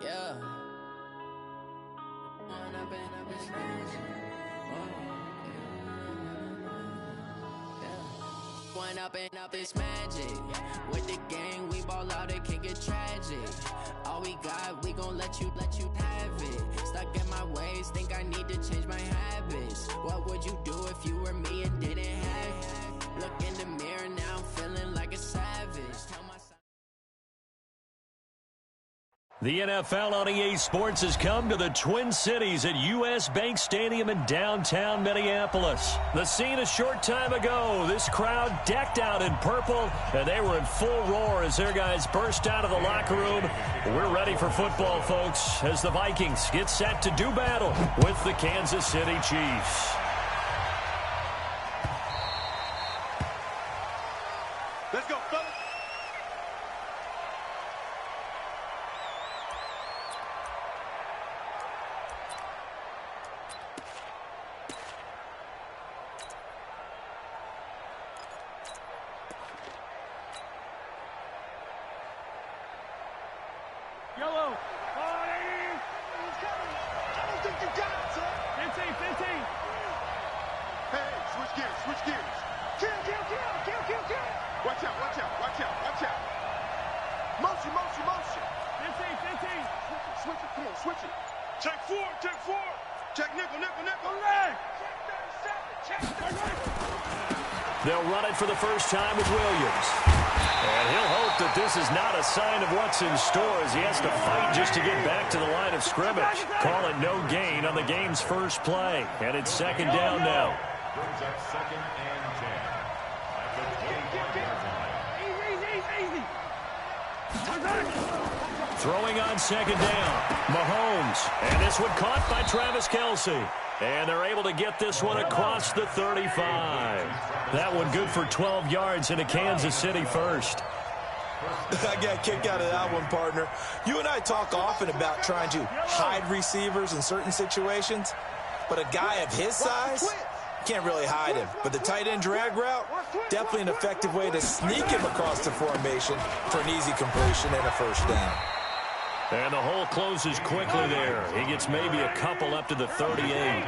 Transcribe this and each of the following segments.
Yeah. Wind up in this magic. Yeah. Wind up this magic. With the gang, we ball out, it can get tragic. All we got, we gon' let you have it. Stuck in my ways, think I need to change my habits. What would you do if you were me and didn't have it? Look in the mirror, now I'm feeling like a savage. Tell myself. The NFL on EA Sports has come to the Twin Cities at U.S. Bank Stadium in downtown Minneapolis. The scene a short time ago, this crowd decked out in purple, and they were in full roar as their guys burst out of the locker room. We're ready for football, folks, as the Vikings get set to do battle with the Kansas City Chiefs. Let's go, fellas. Yellow. He's coming. I don't think you got it, sir. 15. Hey, switch gears. Kill. Watch out. Motion. 15. Switch it. Check four. Check nickel. Check 37. They'll run it for the first time with Williams. And he'll hope that this is not a sign of what's in store as he has to fight just to get back to the line of scrimmage. Call it no gain on the game's first play. And it's second down now. Brings up second and 10. Easy. Throwing on second down, Mahomes. And this one caught by Travis Kelce. And they're able to get this one across the 35. That one good for 12 yards into Kansas City first. I got a kick out of that one, partner. You and I talk often about trying to hide receivers in certain situations, but a guy of his size, can't really hide him. But the tight end drag route, definitely an effective way to sneak him across the formation for an easy completion and a first down. And the hole closes quickly there. He gets maybe a couple up to the 38.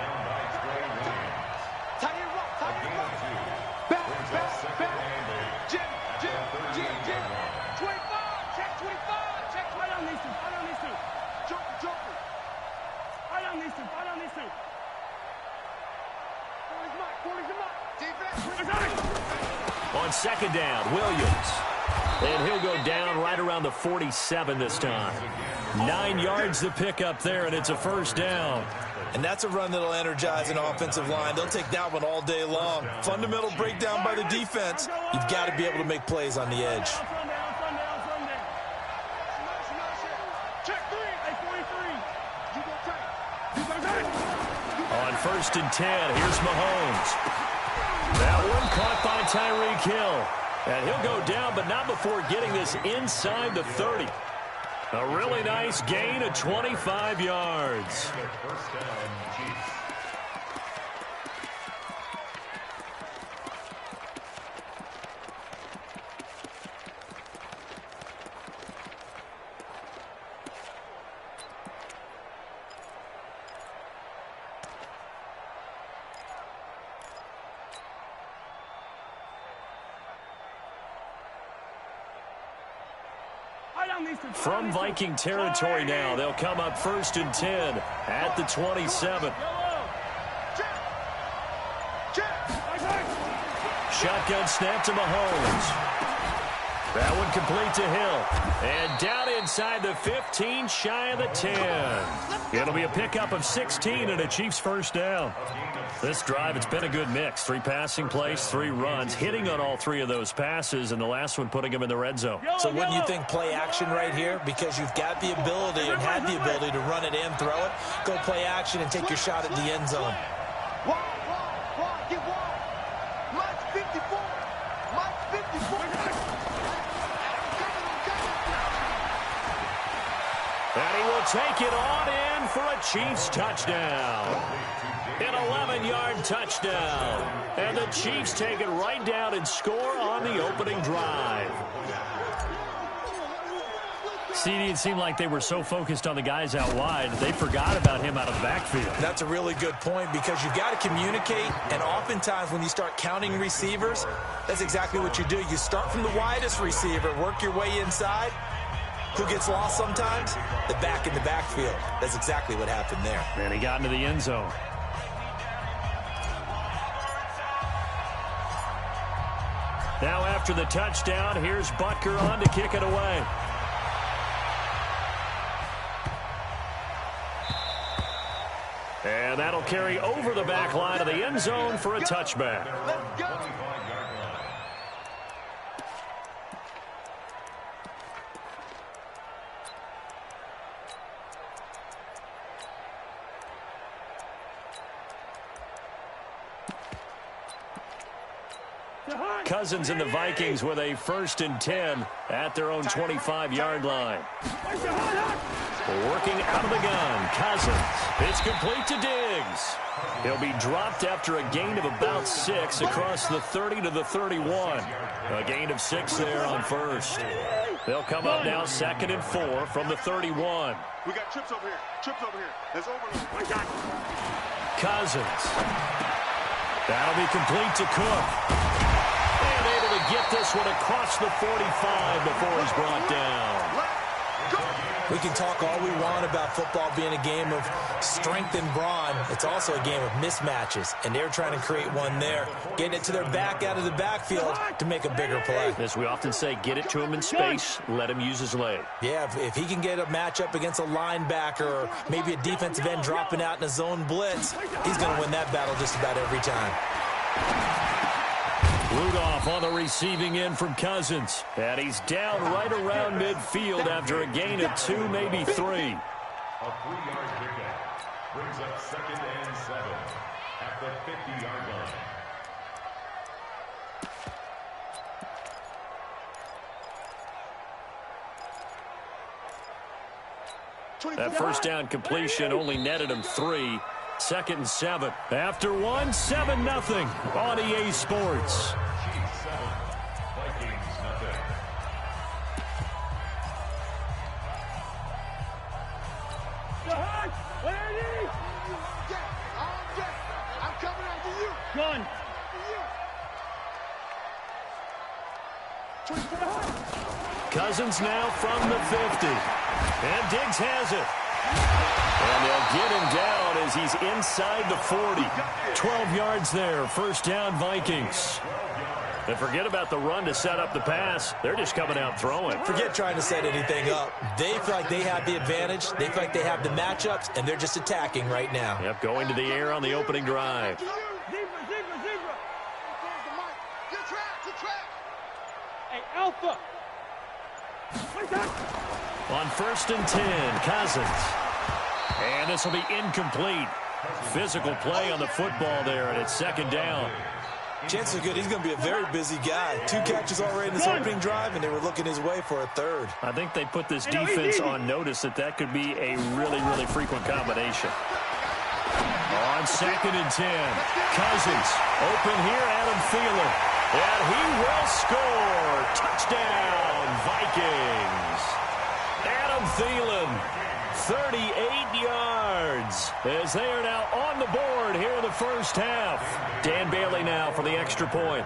Back. Jim. 25. Check 25. Check right on these two. Joker. Right on these two. 40's the mark. Defense. On second down, Williams. And he'll go down right around the 47 this time. 9 yards to pick up there, and it's a first down. And that's a run that'll energize an offensive line. They'll take that one all day long. Fundamental breakdown by the defense. You've got to be able to make plays on the edge. On first and 10, here's Mahomes. That one caught by Tyreek Hill. And he'll go down, but not before getting this inside the 30. A really nice gain of 25 yards. First down, Chiefs. From Viking territory now, they'll come up first and 10 at the 27. Shotgun snap to Mahomes. That one complete to Hill. And down inside the 15, shy of the 10. It'll be a pickup of 16 and a Chiefs first down. This drive, it's been a good mix. 3 passing plays, 3 runs, hitting on all 3 of those passes, and the last one putting him in the red zone. So wouldn't you think play action right here? Because you've got the ability and had the ability to run it in, throw it, go play action, and take your shot at the end zone. Get wide. Mike's 54. And he will take it on in for a Chiefs touchdown. An 11-yard touchdown. And the Chiefs take it right down and score on the opening drive. CD, it seemed like they were so focused on the guys out wide, they forgot about him out of the backfield. That's a really good point because you've got to communicate, and oftentimes when you start counting receivers, that's exactly what you do. You start from the widest receiver, work your way inside. Who gets lost sometimes? The back in the backfield. That's exactly what happened there. And he got into the end zone. Now after the touchdown, here's Butker on to kick it away. And that'll carry over the back line of the end zone for a touchback. Let's go. Cousins and the Vikings with a 1st and 10 at their own 25-yard line. Working out of the gun, Cousins. It's complete to Diggs. He'll be dropped after a gain of about 6 across the 30 to the 31. A gain of 6 there on 1st. They'll come up now 2nd and 4 from the 31. We got trips over here. Trips over here. Let's overload. Cousins. That'll be complete to Cook. And able to get this one across the 45 before he's brought down. We can talk all we want about football being a game of strength and brawn. It's also a game of mismatches, and they're trying to create one there, getting it to their back out of the backfield to make a bigger play. As we often say, get it to him in space, let him use his leg. Yeah, if he can get a matchup against a linebacker or maybe a defensive end dropping out in a zone blitz, he's going to win that battle just about every time. Rudolph on the receiving end from Cousins. And he's down right around midfield after a gain of 2, maybe 3. A 3-yard pickup brings up 2nd and 7 at the 50-yard line. That 1st down completion only netted him 3. 2nd and 7. After 1, 7-0 on EA Sports. Chiefs 7, Vikings nothing. I'm coming after you. Gun. Cousins now from the 50. And Diggs has it. And they'll get him down as he's inside the 40. 12 yards there. 1st down, Vikings. And forget about the run to set up the pass. They're just coming out throwing. Forget trying to set anything up. They feel like they have the advantage. They feel like they have the matchups, and they're just attacking right now. Yep, going to the air on the opening drive. Zebra. Get track. Hey, Alpha. On 1st and 10, Cousins. And this will be incomplete. Physical play on the football there, and it's 2nd down. Chances are good he's going to be a very busy guy. 2 catches already in this opening drive, and they were looking his way for a 3rd. I think they put this defense on notice that could be a really, really frequent combination. On 2nd and 10, Cousins. Open here, Adam Thielen. And he will score. Touchdown, Vikings. Adam Thielen, 38 yards, as they are now on the board here in the 1st half. Dan Bailey now for the extra point.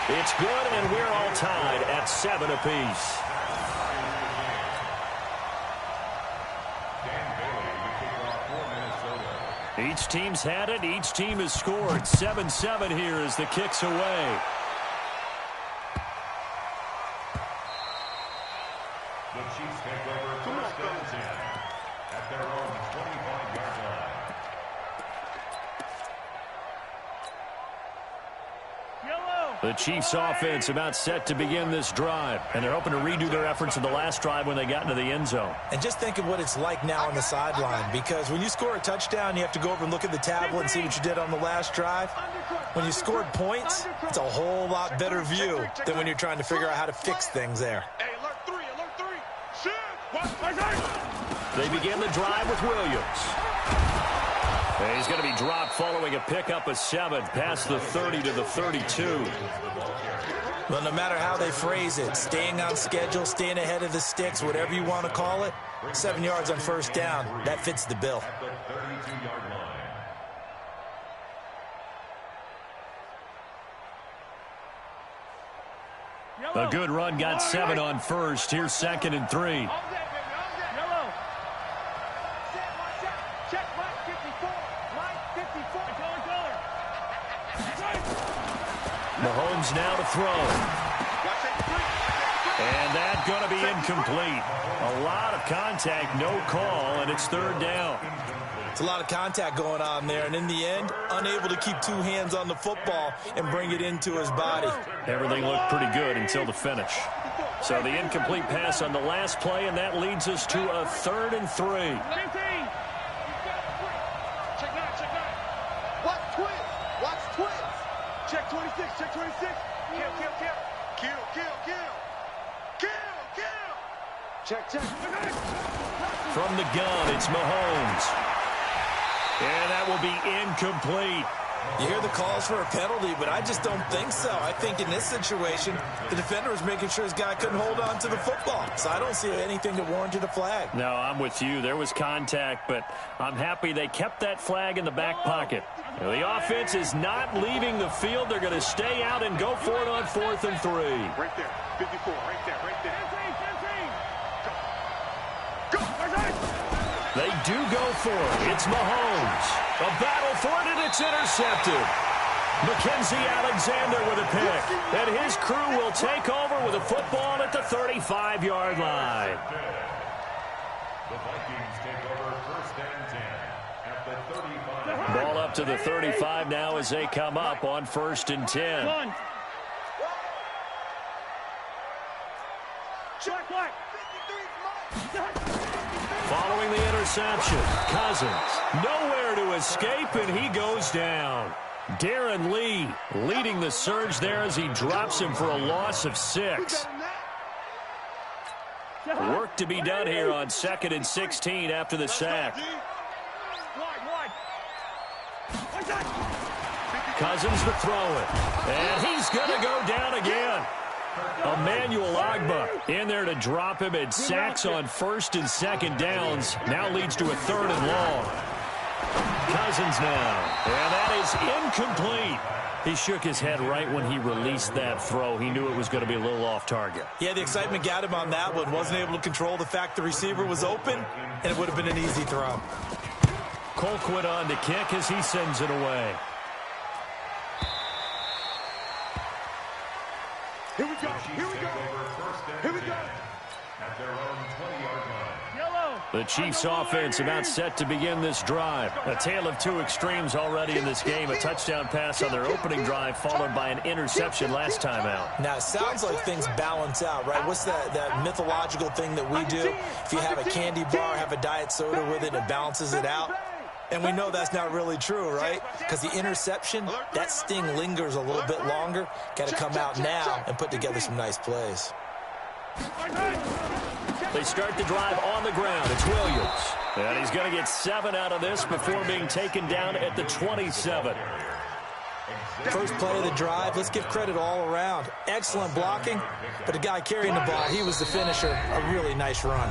It's good, and we're all tied at 7 apiece. Each team's had it. Each team has scored. 7-7 here as the kick's away. The Chiefs take over 1st and 10 at their own 25-yard line. The Chiefs offense about set to begin this drive, and they're hoping to redo their efforts in the last drive when they got into the end zone. And just think of what it's like now on the sideline, because when you score a touchdown, you have to go over and look at the tablet and see what you did on the last drive. When you scored points, it's a whole lot better view than when you're trying to figure out how to fix things there. Hey, alert 3. Shoot. They begin the drive with Williams. And he's going to be dropped following a pickup of 7 past the 30 to the 32. Well, no matter how they phrase it, staying on schedule, staying ahead of the sticks, whatever you want to call it, 7 yards on first down, that fits the bill. At the 32-yard line. A good run got 7 on first. Here's 2nd and 3. Mahomes now to throw. And that's going to be incomplete. A lot of contact, no call, and it's 3rd down. It's a lot of contact going on there, and in the end, unable to keep 2 hands on the football and bring it into his body. Everything looked pretty good until the finish. So the incomplete pass on the last play, and that leads us to a 3rd and 3. Check 26, check 26. Kill. Check. From the gun, it's Mahomes. And that will be incomplete. You hear the calls for a penalty, but I just don't think so. I think in this situation, the defender was making sure his guy couldn't hold on to the football. So I don't see anything that warranted a flag. No, I'm with you. There was contact, but I'm happy they kept that flag in the back pocket. Now, the offense is not leaving the field. They're going to stay out and go for it on 4th and 3. Right there. 54. Right there. They do go for it. It's Mahomes. A battle for it, and it's intercepted. Mackenzie Alexander with a pick. And his crew will take over with a football at the 35-yard line. The Vikings take over 1st and 10 at the 35. Ball up to the 35 now as they come up on 1st and 10. Following the interception, Cousins nowhere to escape, and he goes down. Darren Lee leading the surge there as he drops him for a loss of 6. Work to be done here on 2nd and 16 after the sack. Cousins to throw it, and he's going to go down again. Emmanuel Ogbah in there to drop him, and sacks on 1st and 2nd downs. Now leads to a 3rd and long. Cousins now, and that is incomplete. He shook his head right when he released that throw. He knew it was going to be a little off target. Yeah, the excitement got him on that one. Wasn't able to control the fact the receiver was open, and it would have been an easy throw. Colquitt on to kick as he sends it away. Here we go. At their own 20-yard line. The Chiefs offense about set to begin this drive. A tale of 2 extremes already in this game. A touchdown pass on their opening drive followed by an interception last time out. Now, it sounds like things balance out, right? What's that mythological thing that we do? If you have a candy bar, have a diet soda with it, it balances it out. And we know that's not really true, right? Because the interception, that sting lingers a little bit longer. Got to come out now and put together some nice plays. They start the drive on the ground. It's Williams. And he's going to get 7 out of this before being taken down at the 27. First play of the drive, let's give credit all around. Excellent blocking, but the guy carrying the ball, he was the finisher. A really nice run.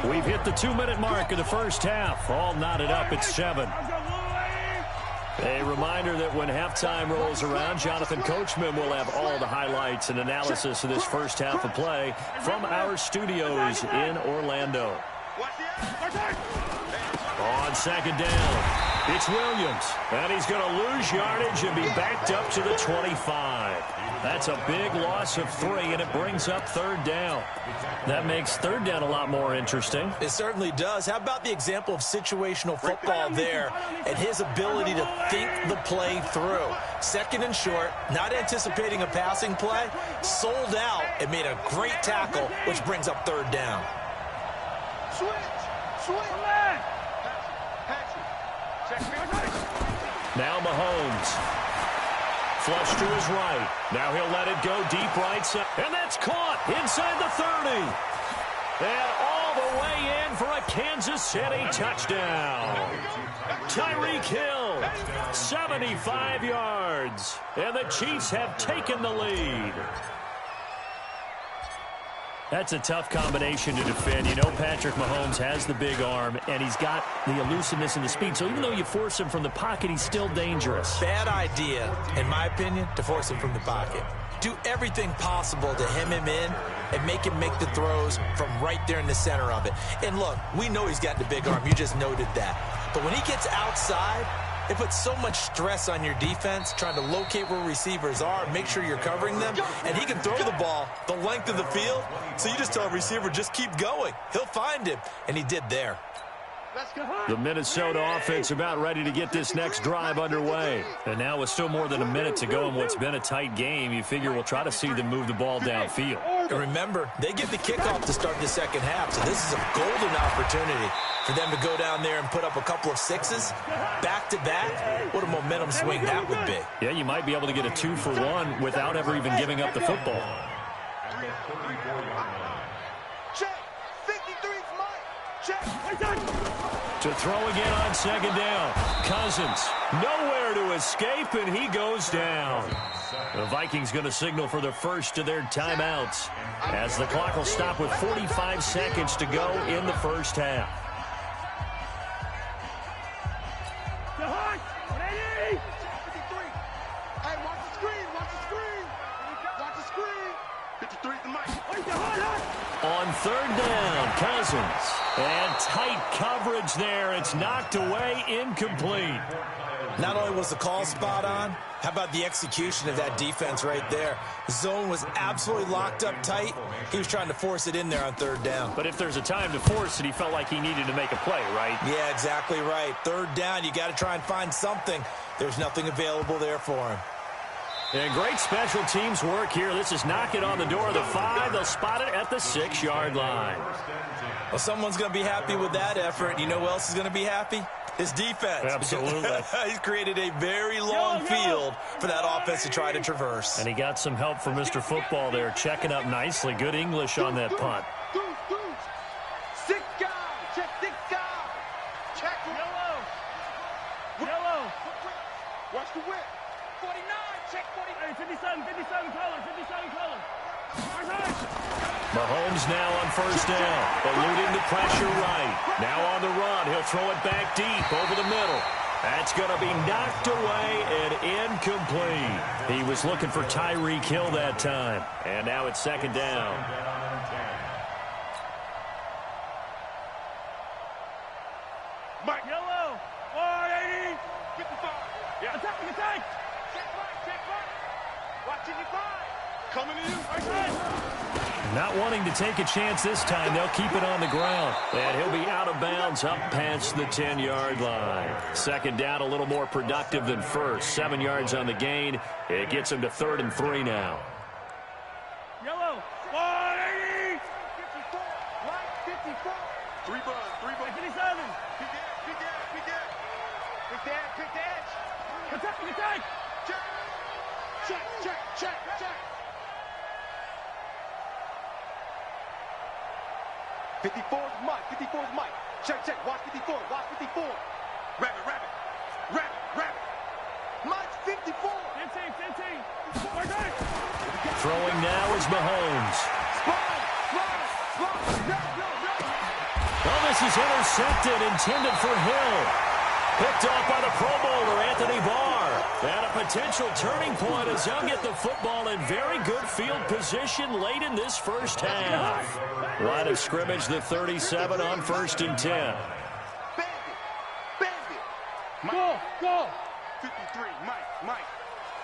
We've hit the 2-minute mark of the first half. All knotted up at 7. A reminder that when halftime rolls around, Jonathan Coachman will have all the highlights and analysis of this first half of play from our studios in Orlando. On 2nd down, it's Williams, and he's going to lose yardage and be backed up to the 25. That's a big loss of 3, and it brings up 3rd down. That makes 3rd down a lot more interesting. It certainly does. How about the example of situational football there and his ability to think the play through? 2nd and short, not anticipating a passing play, sold out and made a great tackle, which brings up 3rd down. Now Mahomes. Flush to his right. Now he'll let it go deep right side. And that's caught inside the 30. And all the way in for a Kansas City touchdown. Tyreek Hill go. 75 yards. And the Chiefs have taken the lead. That's a tough combination to defend. You know Patrick Mahomes has the big arm, and he's got the elusiveness and the speed. So even though you force him from the pocket, he's still dangerous. Bad idea, in my opinion, to force him from the pocket. Do everything possible to hem him in and make him make the throws from right there in the center of it. And look, we know he's got the big arm. You just noted that. But when he gets outside, it puts so much stress on your defense trying to locate where receivers are, make sure you're covering them, and he can throw the ball the length of the field. So you just tell a receiver, just keep going. He'll find him, and he did there. The Minnesota offense about ready to get this next drive underway. And now with still more than a minute to go in what's been a tight game, you figure we'll try to see them move the ball downfield. And remember, they get the kickoff to start the second half, so this is a golden opportunity for them to go down there and put up a couple of sixes back-to-back. What a momentum swing that would be. Yeah, you might be able to get a 2-for-1 without ever even giving up the football. Check. 53's mine. Check. To throw again on second down. Cousins, nowhere to escape, and he goes down. The Vikings going to signal for the first of their timeouts as the clock will stop with 45 seconds to go in the first half. Ready? 53. Hey, watch the screen. Watch the screen. Watch the screen. 53's the mic. On third down, Cousins. And tight coverage there. It's knocked away, incomplete. Not only was the call spot on, how about the execution of that defense right there? The zone was absolutely locked up tight. He was trying to force it in there on third down. But if there's a time to force it, he felt like he needed to make a play, right? Yeah, exactly right. Third down, you got to try and find something. There's nothing available there for him. And great special teams work here. This is knock it on the door of the 5. They'll spot it at the 6-yard line. Well, someone's going to be happy with that effort. You know who else is going to be happy? His defense. Absolutely. He's created a very long field for that offense to try to traverse. And he got some help from Mr. Football there, checking up nicely. Good English on that punt. 6 guys. Check 6 guys. Check yellow. Yellow. Watch the whip. 49. Check 49. 57 color. 57 color. Mahomes now on first down, eluding the pressure right. Now on the run, he'll throw it back deep over the middle. That's going to be knocked away and incomplete. He was looking for Tyreek Hill that time. And now it's second down. Mike. Yellow. 180. 55. Yeah. Attack. Check right. Watching you five. Coming to you. Not wanting to take a chance this time, they'll keep it on the ground. And he'll be out of bounds up past the 10-yard line. Second down, a little more productive than first. 7 yards on the gain. It gets him to 3rd and 3 now. Yellow. 180. 54. Right. 54. 3 buzz. 57. Big edge. Attack. Check. 54's Mike. Check. Watch 54. Rabbit. Mike's 54. 15. Throwing now is Mahomes. Oh, this is intercepted, intended for Hill. Picked off by the Pro Bowler, Anthony Barr. And a potential turning point as he'll get the football in very good field position late in this first half. Line of scrimmage, the 37 on 1st and 10. Bandit. Go. 53, Mike.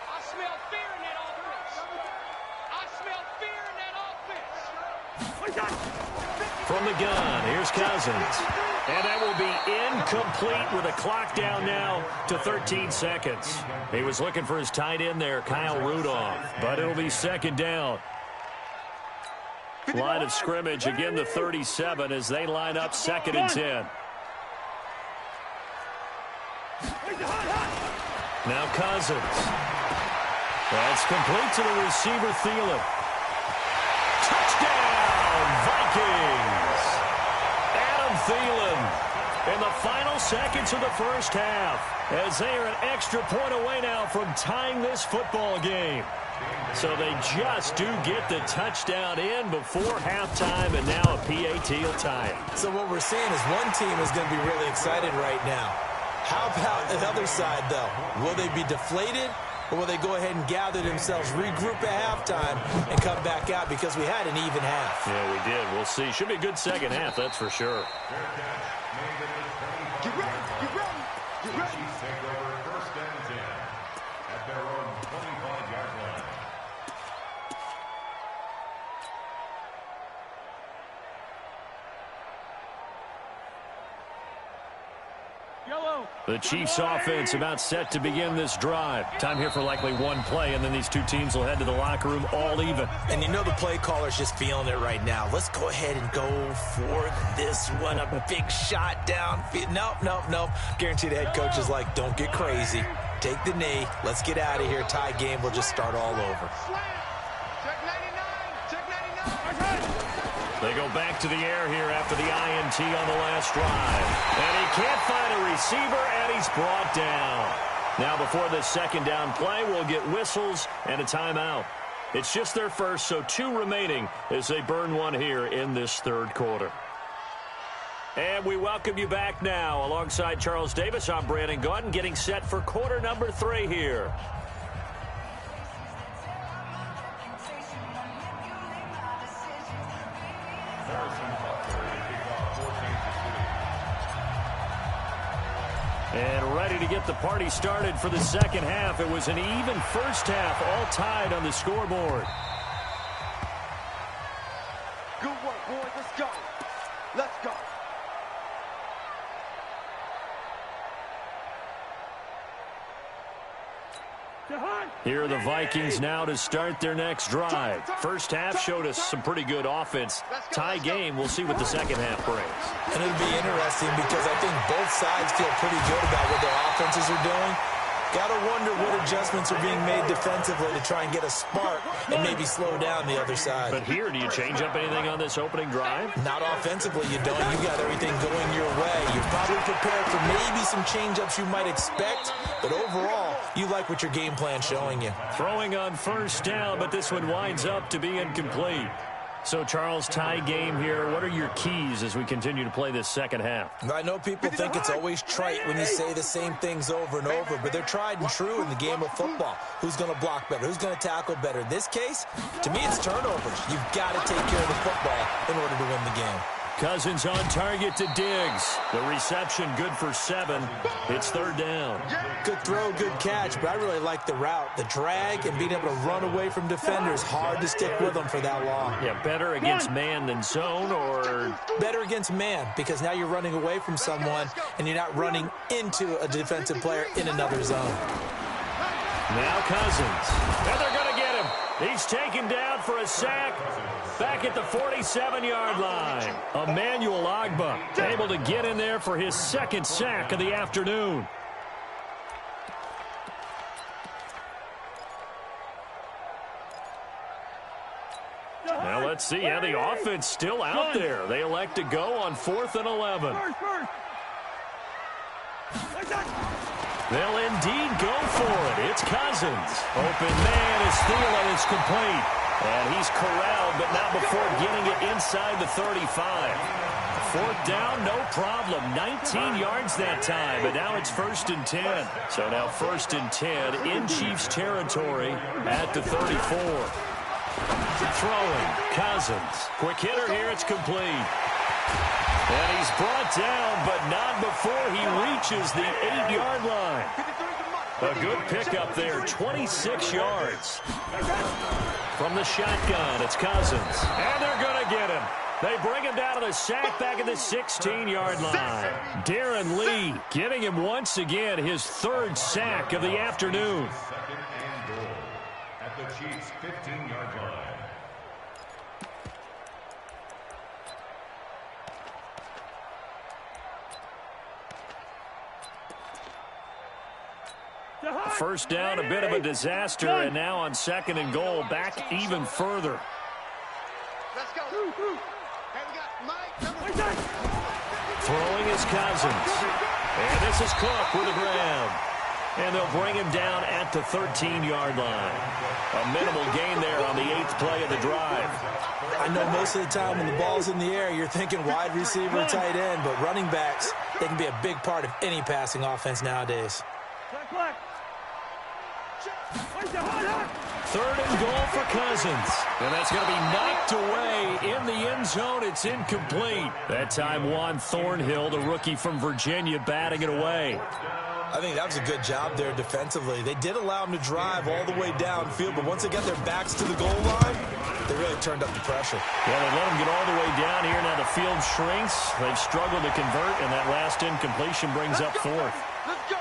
I smell fear in that offense. From the gun, here's Cousins. And that will be incomplete with a clock down now to 13 seconds. He was looking for his tight end there, Kyle Rudolph. But it'll be second down. Line of scrimmage, again the 37 as they line up 2nd and 10. Now Cousins. That's complete to the receiver, Thielen. Touchdown, Vikings! Thielen in the final seconds of the first half, as they are an extra point away now from tying this football game. So they just do get the touchdown in before halftime, and now a PAT will tie it. So what we're seeing is one team is going to be really excited right now. How about the other side, though? Will they be deflated, or will they go ahead and gather themselves, regroup at halftime, and come back out because we had an even half? Yeah, we did. We'll see. Should be a good second half, that's for sure. Get ready, get ready, get ready. Chiefs take over first and 10 at their own 25-yard line. The Chiefs offense about set to begin this drive. Time here for likely one play, and then these two teams will head to the locker room all even. And you know the play caller's just feeling it right now. Let's go ahead and go for this one. A big shot down. Nope. Guarantee the head coach is like, don't get crazy. Take the knee. Let's get out of here. Tie game. We'll just start all over. Check 99, check 99. They go back to the air here after the INT on the last drive. And he can't find a receiver, and he's brought down. Now before this second down play, we'll get whistles and a timeout. It's just their first, so 2 remaining as they burn one here in this third quarter. And we welcome you back now. Alongside Charles Davis, I'm Brandon Gaudin, getting set for quarter number 3 here. And ready to get the party started for the second half. It was an even first half, all tied on the scoreboard. Good work, boys. Let's go. Let's go. Here are the Vikings now to start their next drive. First half showed us some pretty good offense. Tie game, we'll see what the second half brings. And it'll be interesting because I think both sides feel pretty good about what their offenses are doing. Got to wonder what adjustments are being made defensively to try and get a spark and maybe slow down the other side. But here, do you change up anything on this opening drive? Not offensively, you don't. You got everything going your way. You're probably prepared for maybe some change-ups you might expect, but overall, you like what your game plan's showing you. Throwing on first down, but this one winds up to be incomplete. So, Charles, tie game here. What are your keys as we continue to play this second half? I know people think it's always trite when you say the same things over and over, but they're tried and true in the game of football. Who's going to block better? Who's going to tackle better? In this case, to me, it's turnovers. You've got to take care of the football in order to win the game. Cousins on target to Diggs. The reception good for 7. It's third down. Good throw, good catch, but I really like the route. The drag and being able to run away from defenders. Hard to stick with them for that long. Yeah, better against man than zone, or? Better against man, because now you're running away from someone and you're not running into a defensive player in another zone. Now Cousins. And they're going to get him. He's taken down for a sack. Back at the 47-yard line. Emmanuel Ogbah able to get in there for his second sack of the afternoon. Now let's see how the offense still out there. They elect to go on 4th and 11. They'll indeed go for it. It's Cousins. Open man as Thielen is complete. And he's corralled, but not before getting it inside the 35. 4th down, no problem. 19 yards that time, but now it's 1st and 10. So now 1st and 10 in Chiefs territory at the 34. Throwing, Cousins. Quick hitter here, it's complete. And he's brought down, but not before he reaches the 8-yard line. A good pickup there, 26 yards. From the shotgun, it's Cousins. And they're going to get him. They bring him down to the sack back at the 16-yard line. Darren Lee giving him once again his 3rd sack of the afternoon. 2nd and goal at the Chiefs' 15-yard line. First down, a bit of a disaster, and now on 2nd and goal, back even further. Let's go. Throwing is Cousins. And this is Cook with a grab. And they'll bring him down at the 13-yard line. A minimal gain there on the 8th play of the drive. I know most of the time when the ball's in the air, you're thinking wide receiver, tight end, but running backs, they can be a big part of any passing offense nowadays. 3rd and goal for Cousins. And that's going to be knocked away in the end zone. It's incomplete. That time Juan Thornhill, the rookie from Virginia, batting it away. I think that was a good job there defensively. They did allow him to drive all the way downfield, but once they got their backs to the goal line, they really turned up the pressure. Yeah, they let him get all the way down here. Now the field shrinks. They've struggled to convert, and that last incompletion brings up 4th.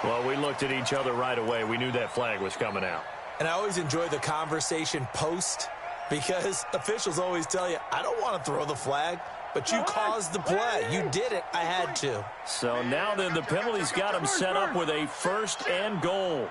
Well, we looked at each other right away. We knew that flag was coming out. And I always enjoy the conversation post because officials always tell you, I don't want to throw the flag, but you caused the play. You did it. I had to. So now then the penalty's got him set up with a 1st and goal.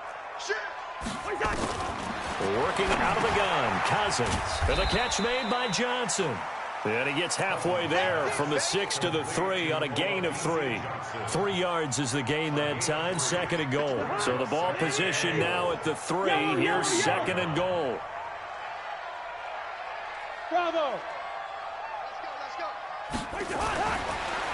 Working out of the gun, Cousins. And the catch made by Johnson. And he gets halfway there from the 6 to the 3 on a gain of 3. 3 yards is the gain that time, 2nd and goal. So the ball position now at the 3. Here's 2nd and goal. Bravo.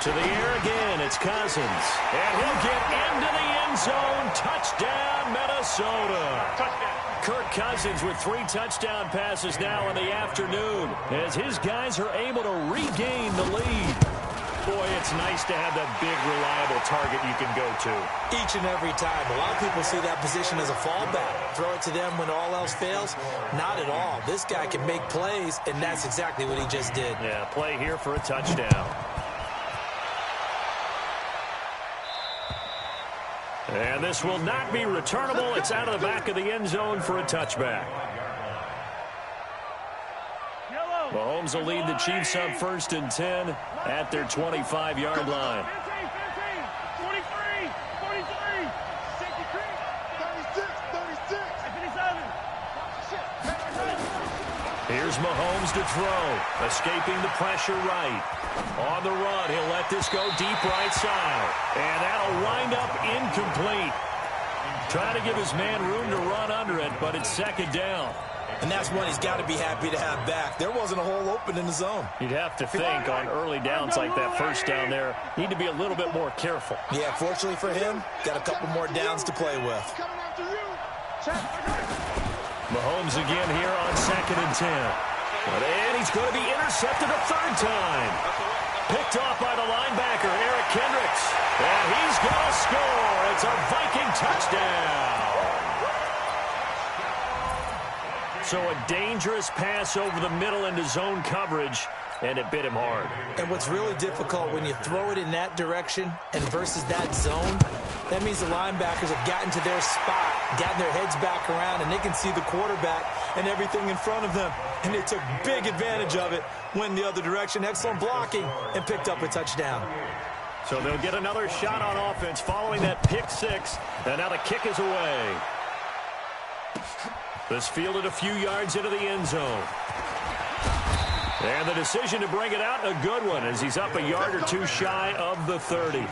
To the air again, it's Cousins. And he'll get into the end zone. Touchdown, Minnesota. Touchdown. Kirk Cousins with 3 touchdown passes now in the afternoon as his guys are able to regain the lead. Boy, it's nice to have that big, reliable target you can go to. Each and every time. A lot of people see that position as a fallback. Throw it to them when all else fails. Not at all. This guy can make plays, and that's exactly what he just did. Yeah, play here for a touchdown. And this will not be returnable. It's out of the back of the end zone for a touchback. Mahomes will lead the Chiefs up 1st and 10 at their 25-yard line. 43, 43, 63, 36, 37. Here's Mahomes to throw, escaping the pressure right. On the run, he'll let this go deep right side. And that'll wind up incomplete. Trying to give his man room to run under it, but it's 2nd down. And that's one he's got to be happy to have back. There wasn't a hole open in the zone. You'd have to think on early downs like that 1st down there, need to be a little bit more careful. Yeah, fortunately for him, got a couple more downs to play with. Mahomes again here on 2nd and 10. And he's going to be intercepted a 3rd time. Picked off by the linebacker, Eric Kendricks. And he's going to score. It's a Viking touchdown. So a dangerous pass over the middle into zone coverage, and it bit him hard. And what's really difficult when you throw it in that direction and versus that zone, that means the linebackers have gotten to their spot, gotten their heads back around, and they can see the quarterback and everything in front of them. And they took big advantage of it, went the other direction, excellent blocking, and picked up a touchdown. So they'll get another shot on offense following that pick 6, and now the kick is away. This fielded a few yards into the end zone. And the decision to bring it out, a good one, as he's up a yard or 2 shy of the 30.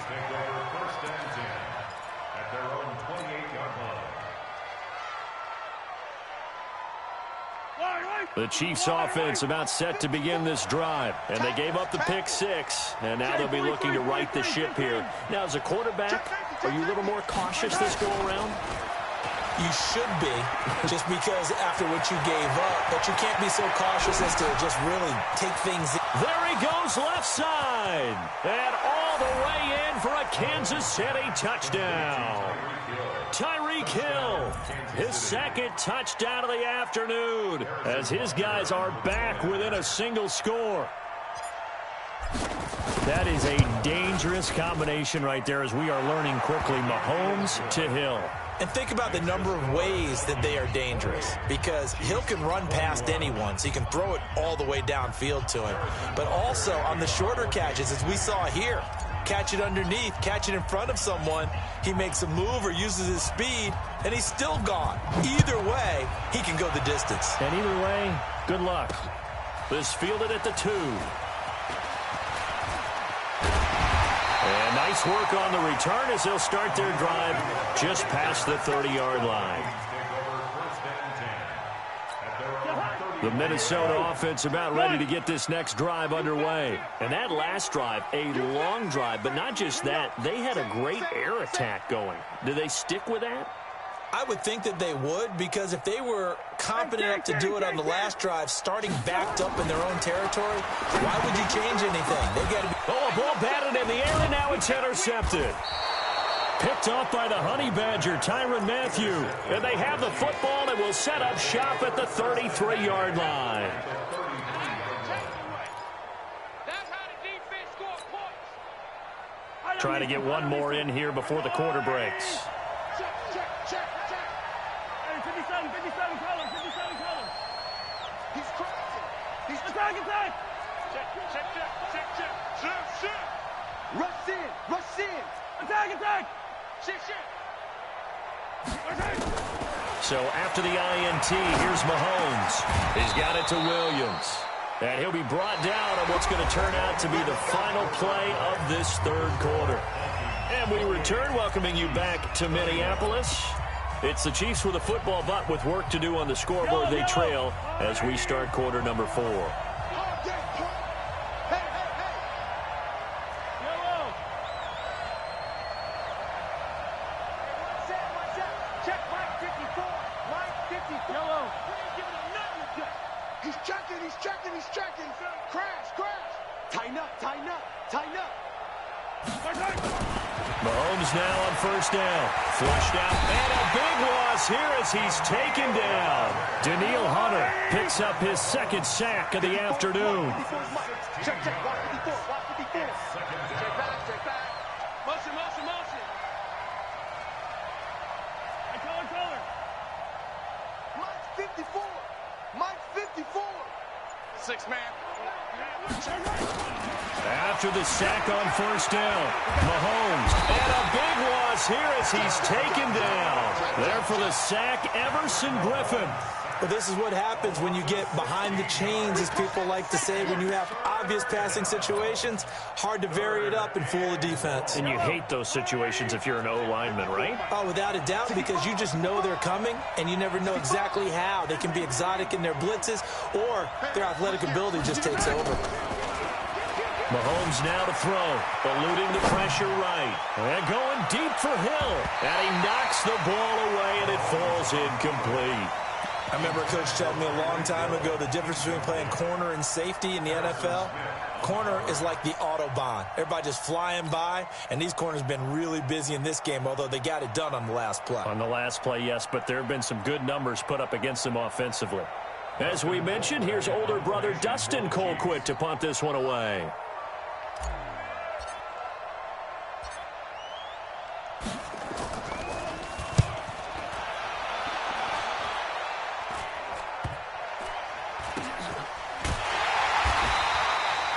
The Chiefs offense about set to begin this drive, and they gave up the pick 6, and now they'll be looking to right the ship here. Now, as a quarterback, are you a little more cautious this go around? You should be, just because after what you gave up, but you can't be so cautious as to just really take things in. There he goes left side, and all the way in for a Kansas City touchdown. Tyreek Hill, his 2nd touchdown of the afternoon, as his guys are back within a single score. That is a dangerous combination right there, as we are learning quickly. Mahomes to Hill. And think about the number of ways that they are dangerous, because Hill can run past anyone, so he can throw it all the way downfield to him. But also on the shorter catches, as we saw here, catch it underneath, catch it in front of someone, he makes a move or uses his speed, and he's still gone. Either way, he can go the distance. And either way, good luck. This fielded at the 2. And nice work on the return as they'll start their drive just past the 30-yard line. The Minnesota offense about ready to get this next drive underway. And that last drive, a long drive, but not just that, they had a great air attack going. Do they stick with that? I would think that they would, because if they were confident enough to do it on the last drive, starting backed up in their own territory, why would you change anything? They got to be. Oh, a ball batted in the air, and now it's intercepted. Picked off by the Honey Badger, Tyrann Mathieu. And they have the football and will set up shop at the 33-yard line. Trying to get one more in here before the quarter breaks. Rush in. Attack. So after the INT, here's Mahomes. He's got it to Williams. And he'll be brought down on what's going to turn out to be the final play of this third quarter. And we return, welcoming you back to Minneapolis. It's the Chiefs with a football, but with work to do on the scoreboard. They trail as we start quarter number 4. He's checking. Crash. Tighten up. Mahomes now on first down. Flushed out, and a big loss here as he's taken down. Danielle Hunter picks up his second sack of the afternoon. Check. Watch 54. Check back. Motion. Color. Mike 54. 6-man. After the sack on first down, Mahomes, and a big loss here as he's taken down. There for the sack, Everson Griffin. Well, this is what happens when you get behind the chains, as people like to say, when you have obvious passing situations. Hard to vary it up and fool the defense. And you hate those situations if you're an O-lineman, right? Oh, without a doubt, because you just know they're coming, and you never know exactly how. They can be exotic in their blitzes, or their athletic ability just takes over. Mahomes now to throw, eluding the pressure right. And going deep for Hill. And he knocks the ball away, and it falls incomplete. I remember a coach telling me a long time ago the difference between playing corner and safety in the NFL. Corner is like the Autobahn. Everybody just flying by, and these corners have been really busy in this game, although they got it done on the last play. On the last play, yes, but there have been some good numbers put up against them offensively. As we mentioned, here's older brother Dustin Colquitt to punt this one away.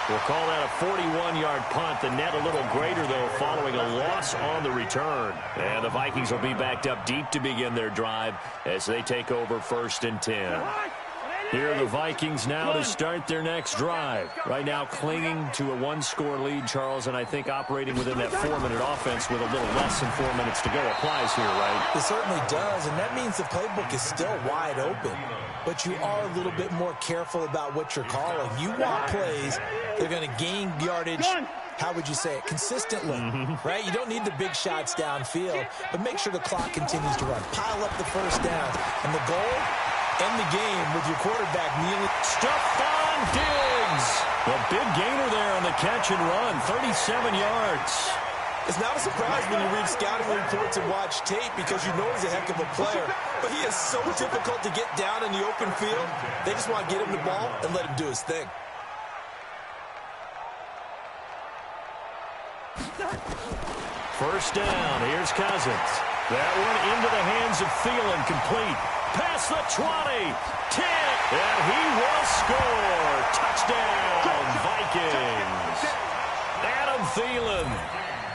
We'll call that a 41-yard punt. The net a little greater, though, following a loss on the return. And the Vikings will be backed up deep to begin their drive as they take over 1st and 10. Here are the Vikings now to start their next drive. Right now clinging to a 1-score lead, Charles, and I think operating within that 4-minute offense with a little less than 4 minutes to go applies here, right? It certainly does, and that means the playbook is still wide open. But you are a little bit more careful about what you're calling. You want plays that are going to gain yardage, how would you say it, consistently, right? You don't need the big shots downfield, but make sure the clock continues to run. Pile up the first downs, and the goal, end the game with your quarterback kneeling. Stephon Diggs. A big gainer there on the catch and run, 37 yards. It's not a surprise when you read scouting reports and watch tape because you know he's a heck of a player. But he is so difficult to get down in the open field. They just want to get him the ball and let him do his thing. First down, here's Cousins. That one into the hands of Thielen, complete. Past the 20, 10, and he will score. Touchdown, Vikings. Adam Thielen,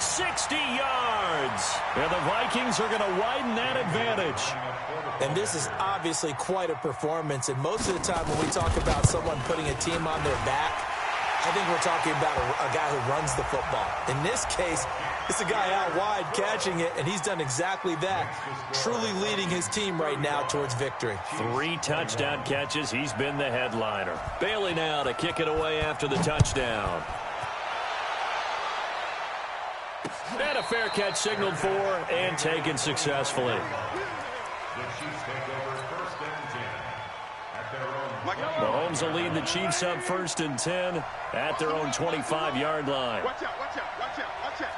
60 yards. And the Vikings are going to widen that advantage. And this is obviously quite a performance. And most of the time when we talk about someone putting a team on their back, I think we're talking about a guy who runs the football. In this case, it's a guy out wide catching it, and he's done exactly that, truly leading his team right now towards victory. 3 touchdown catches. He's been the headliner. Bailey now to kick it away after the touchdown. And a fair catch signaled for and taken successfully. The Chiefs take over 1st and 10 at their own. Mahomes will lead the Chiefs up 1st and 10 at their own 25-yard line. Watch out, watch out, watch out, watch out.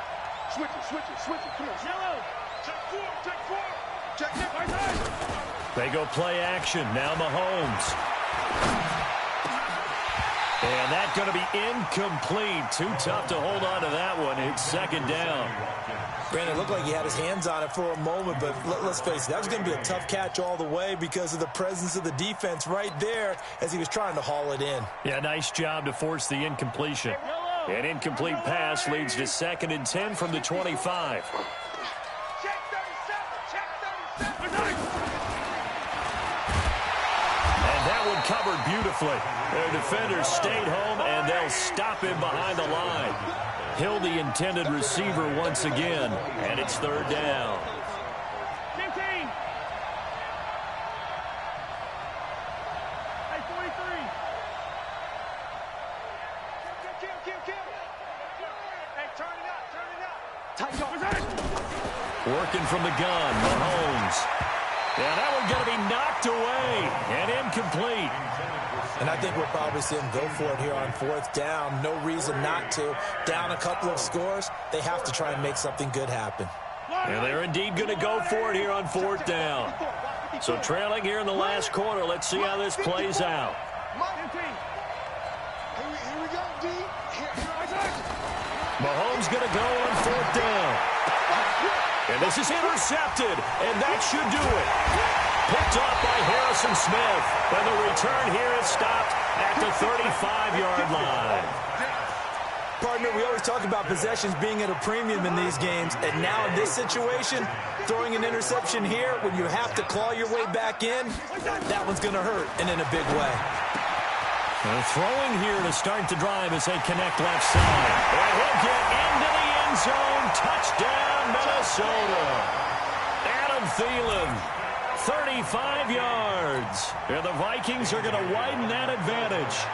Switch it, switch it, switch it. Come on. Yellow. Check 4, check 4. Check it. Right side. They go play action. Now Mahomes. And that's going to be incomplete. Too tough to hold on to that one. It's 2nd down. Brandon, it looked like he had his hands on it for a moment, but let's face it, that was going to be a tough catch all the way because of the presence of the defense right there as he was trying to haul it in. Yeah, nice job to force the incompletion. An incomplete pass leads to 2nd and 10 from the 25. Check 37, check 37. And that one covered beautifully. Their defenders stayed home, and they'll stop him behind the line. Hill, the intended receiver once again, and it's 3rd down. 15. Hey, 43. Kill. Hey, turn it up, turn it up. Tight go. Working from the gun, Mahomes. Yeah, that one going to be knocked away and incomplete. And I think we'll probably see him go for it here on 4th down. No reason not to. Down a couple of scores, they have to try and make something good happen. And they're indeed going to go for it here on 4th down. So trailing here in the last quarter. Let's see how this plays out. 15. Here we go, D. Mahomes going to go on 4th down. And this is intercepted, and that should do it. Picked off by Harrison Smith. And the return here is stopped at the 35-yard line. Partner, we always talk about possessions being at a premium in these games, and now in this situation, throwing an interception here when you have to claw your way back in, that one's going to hurt, and in a big way. They're throwing here to start the drive as they connect left side. And he'll get into the end zone. Touchdown, Minnesota. Adam Thielen, 35 yards. And the Vikings are going to widen that advantage.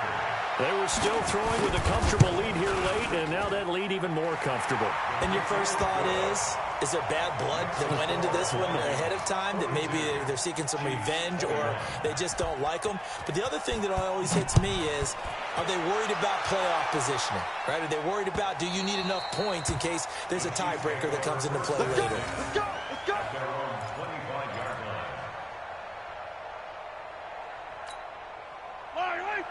They were still throwing with a comfortable lead here late, and now that lead even more comfortable. And your first thought is there bad blood that went into this one ahead of time, that maybe they're seeking some revenge or they just don't like them? But the other thing that always hits me is, are they worried about playoff positioning? Right? Are they worried about, do you need enough points in case there's a tiebreaker that comes into play later? Let's go. At their own 25-yard line.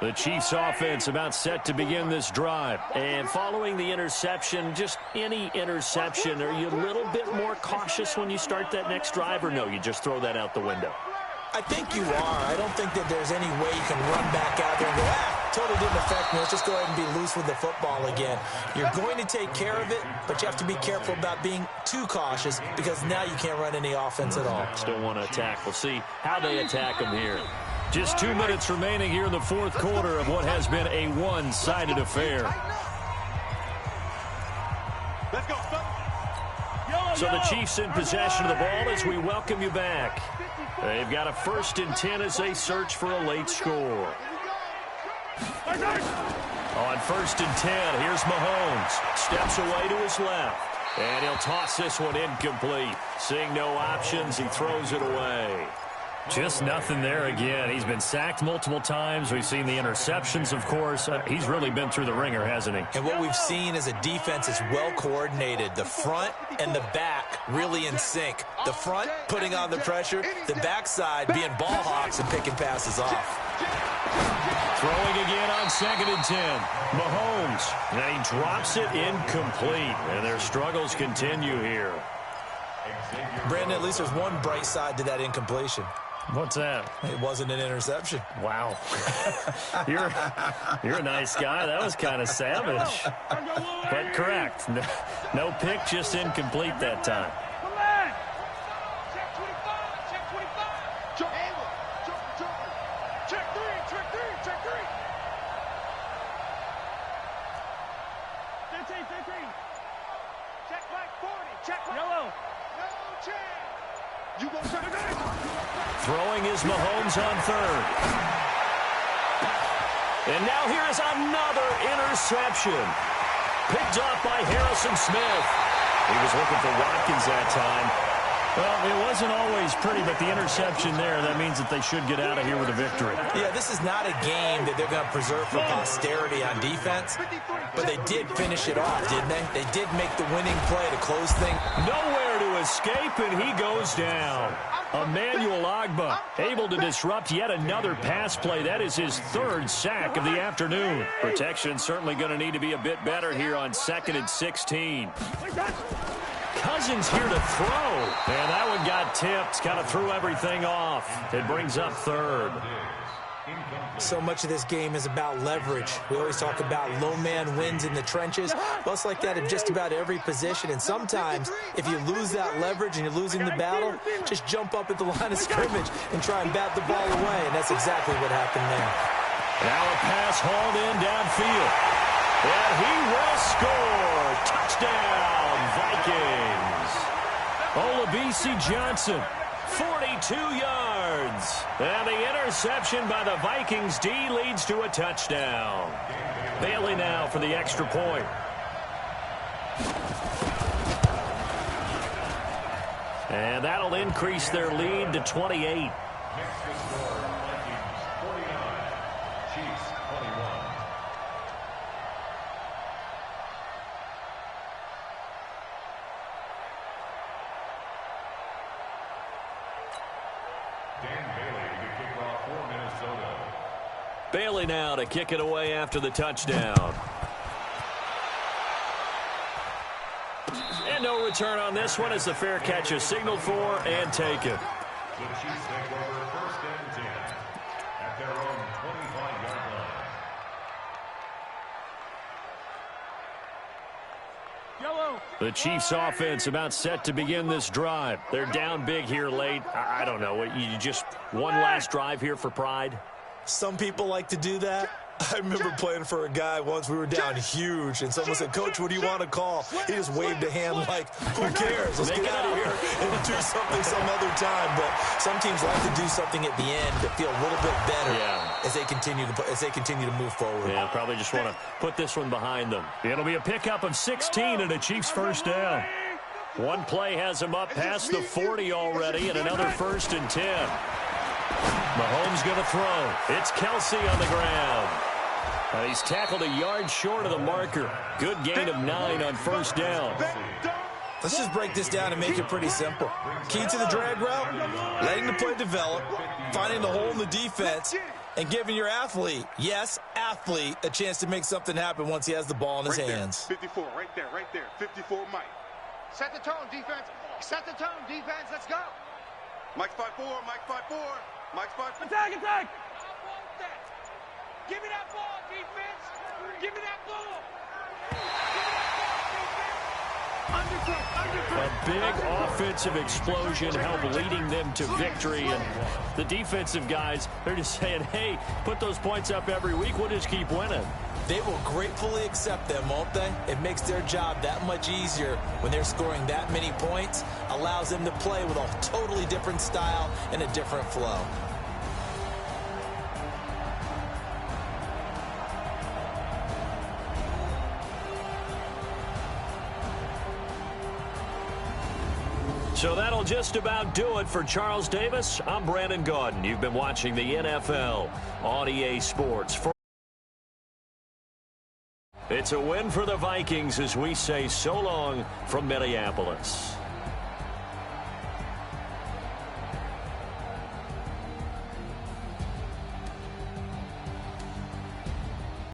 The Chiefs offense about set to begin this drive. And following the interception, just any interception, are you a little bit more cautious when you start that next drive, or no, you just throw that out the window? I think you are. I don't think that there's any way you can run back out there and go, totally didn't affect me. Let's just go ahead and be loose with the football again. You're going to take care of it, but you have to be careful about being too cautious because now you can't run any offense at all. Still want to attack. We'll see how they attack them here. Just 2 minutes remaining here in the 4th quarter of what has been a one-sided affair. Let's go. So the Chiefs in possession of the ball as we welcome you back. They've got a 1st and 10 as they search for a late score. On 1st and 10, here's Mahomes. Steps away to his left. And he'll toss this one incomplete. Seeing no options, he throws it away. Just nothing there again. He's been sacked multiple times. We've seen the interceptions, of course. He's really been through the ringer, hasn't he? And what we've seen is a defense that's well coordinated. The front and the back really in sync. The front putting on the pressure. The backside being ball hawks and picking passes off. Throwing again on 2nd and 10. Mahomes. And he drops it incomplete. And their struggles continue here. Brandon, at least there's one bright side to that incompletion. What's that? It wasn't an interception. Wow. You're a nice guy. That was kind of savage. But correct. No pick, just incomplete that time. Come on. Check 25, check 25. Jumper. Check 3, check 3, check 3. Check Yellow. No chance. You go to the game. Throwing is Mahomes on third. And now here is another interception. Picked off by Harrison Smith. He was looking for Watkins that time. Well, it wasn't always pretty, but the interception there, that means that they should get out of here with a victory. Yeah, this is not a game that they're going to preserve for posterity on defense, but they did finish it off, didn't they? They did make the winning play to close things. Nowhere to escape, and he goes down. Emmanuel Ogbah able to disrupt yet another pass play. That is his third sack of the afternoon. Protection certainly going to need to be a bit better here on 2nd and 16. Cousins here to throw. And that one got tipped. Kind of threw everything off. It brings up third. So much of this game is about leverage. We always talk about low man wins in the trenches. Well, it's like that in just about every position. And sometimes, if you lose that leverage and you're losing the battle, just jump up at the line of scrimmage and try and bat the ball away. And that's exactly what happened there. Now a pass hauled in downfield. And he will score. Touchdown, Vikings. Olabisi Johnson, 42 yards. And the interception by the Vikings D leads to a touchdown. Bailey now for the extra point. And that'll increase their lead to 28. Bailey now to kick it away after the touchdown. And no return on this one as the fair catch is signaled for and taken. The Chiefs take over 1st and 10 at their own 25-yard line. Yellow. The Chiefs offense about set to begin this drive. They're down big here late. I don't know. You just one last drive here for pride? Some people like to do that. I remember playing for a guy once. We were down huge, and someone said, "Coach, what do you want to call?" He just waved a hand like, "Who cares? Let's get out of here and do something some other time." But some teams like to do something at the end to feel a little bit better as they continue to move forward. Yeah, probably just want to put this one behind them. It'll be a pickup of 16 and a Chiefs first down. One play has them up past the 40 already, and another 1st and 10. Mahomes going to throw. It's Kelsey on the ground. He's tackled a yard short of the marker. Good gain of 9 on 1st down. Let's just break this down and make it pretty simple. Key to the drag route, letting the play develop, finding the hole in the defense, and giving your athlete, yes, athlete, a chance to make something happen once he has the ball in his hands. 54, right there. 54, Mike. Set the tone, defense. Set the tone, defense. Let's go. Mike's 5-4, Mike's 5-4. Mike's 5-4. Attack, attack. I want that. Give me that ball, defense. Give me that ball. A big offensive explosion helped leading them to victory. And the defensive guys, they're just saying, hey, put those points up every week. We'll just keep winning. They will gratefully accept them, won't they? It makes their job that much easier when they're scoring that many points. Allows them to play with a totally different style and a different flow. So that'll just about do it for Charles Davis. I'm Brandon Gaudin. You've been watching the NFL on EA Sports. It's a win for the Vikings as we say so long from Minneapolis.